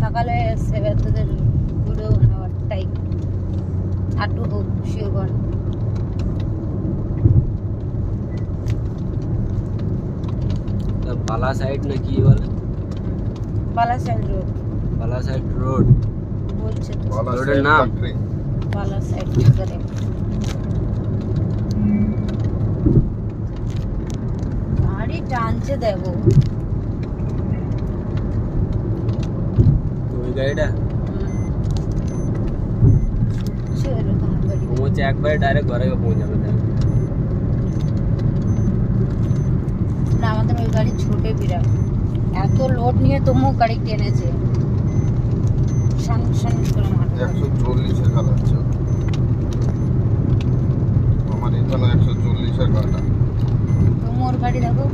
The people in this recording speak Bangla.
সকালে এসছে তোদের ভিডিও বানাবার টাইম আটু হোক শিওর বালা সাইড না কি বলে বালাসাইড রোড বালা সাইড রোড বলছে তো রোডের নাম বালাসাইড করে গাড়ি টানছে দেখো ওই গাড়িটা সেরকম গাড়ি পৌঁছে একবারে ডাইরেক্ট ঘরে গিয়ে পৌঁছাবে তাই না আমাদের ওই গাড়ি ছোটে বিরাট এত লোড নিয়ে তবুও গাড়ি টেনেছে শান শান করে মারছে 140 এর গালাচ্ছে আমার এখানে 140 এর গালা তবু ওর গাড়ি দেখো